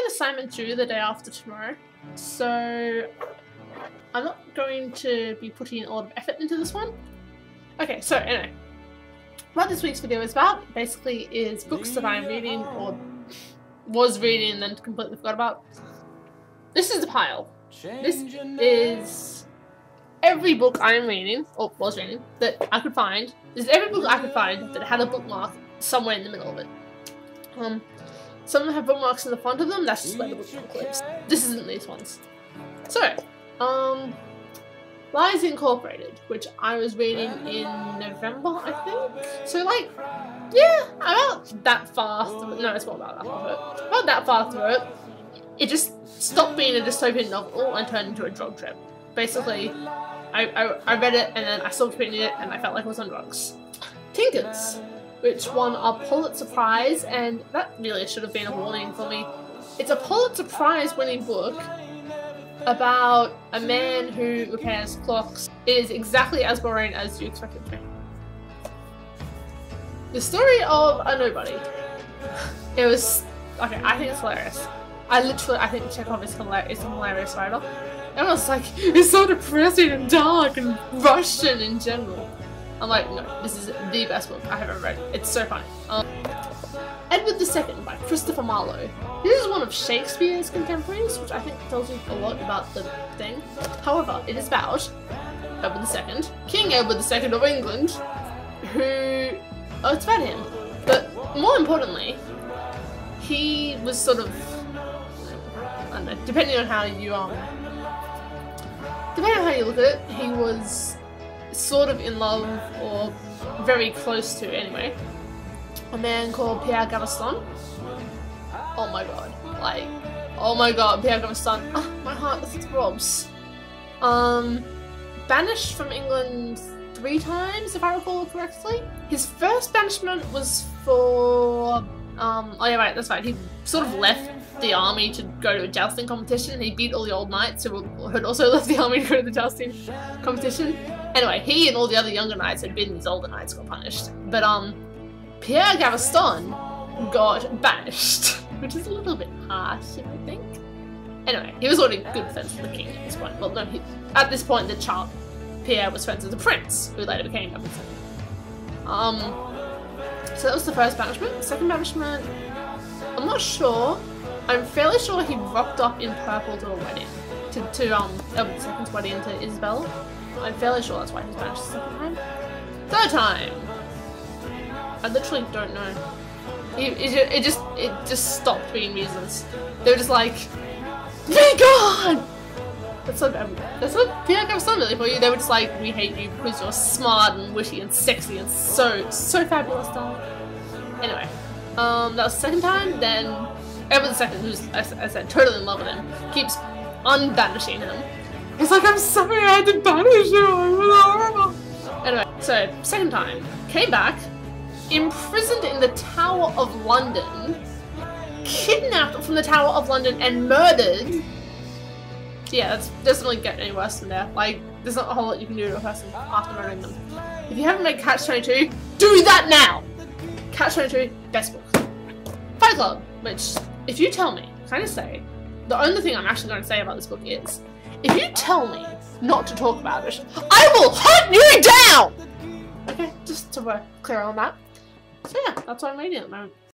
assignment due the day after tomorrow, so I'm not going to be putting a lot of effort into this one. Okay, so anyway, what this week's video is about basically is books that I'm reading or was reading and then completely forgot about. This is the pile. This is every book I'm reading, or was reading, that I could find. This is every book I could find that had a bookmark somewhere in the middle of it. Some of them have bookmarks in the front of them, that's just where the bookmark lives. This isn't these ones. So, Lies Incorporated, which I was reading in November, I think. So like, yeah, about that far through, no, it's not about that far through it. About that far through it, it just stopped being a dystopian novel and turned into a drug trip. Basically, I read it and then I stopped reading it and I felt like I was on drugs. Tinkers, which won a Pulitzer Prize, and that really should have been a warning for me. It's a Pulitzer Prize winning book about a man who repairs clocks. It is exactly as boring as you expect it to be. The story of a nobody. It was, okay, I think it's hilarious. I think Chekhov is a hilarious writer. And I was like, it's so depressing and dark and Russian in general. I'm like, no, this is the best book I have ever read. It's so funny. Edward II by Christopher Marlowe. This is one of Shakespeare's contemporaries, which I think tells you a lot about the thing. However, it is about Edward II, King Edward II of England, who... Oh, it's about him. But more importantly, he was sort of... I don't know, depending on how you look at it, he was sort of in love, or very close to anyway, a man called Pierre Gaveston. Oh my god, like, oh my god, Pierre Gaveston. Oh, my heart throbs. Banished from England 3 times, if I recall correctly. His first banishment was for, oh yeah, right, that's right, he sort of left the army to go to a jousting competition. He beat all the old knights who had also left the army to go to the jousting competition. Anyway, he and all the other younger knights had been, these older knights got punished. But Pierre Gaveston got banished, which is a little bit harsh, if you think. Anyway, he was already good friends with the king at this point. Well, no, at this point, Pierre was friends with the prince, who later became Edward II. So that was the first banishment. The second banishment, I'm not sure. I'm fairly sure he rocked up in purple to a wedding, to Edward II's wedding to Isabel. I'm fairly sure that's why he was banished the second time. Third time, I literally don't know. It just stopped being reasons. They were just like, be gone! That's what Pierre Gaveston really for you. They were just like, we hate you because you're smart and witty and sexy and so fabulous, darling. Anyway, that was the second time. Then Edward II, who's, as I said, totally in love with him, keeps unbanishing him. He's like, I'm sorry I had to banish you, it was horrible. Anyway, so second time, came back, imprisoned in the Tower of London, kidnapped from the Tower of London and murdered. Yeah, that doesn't really get any worse than that. Like, there's not a whole lot you can do to a person after murdering them. If you haven't read Catch-22, do that now! Catch-22, best book. Fight Club, which, if you tell me, can I just say, the only thing I'm actually going to say about this book is, if you tell me not to talk about it, I will hunt you down! Okay, just to clear on that. So yeah, that's what I'm reading at the moment.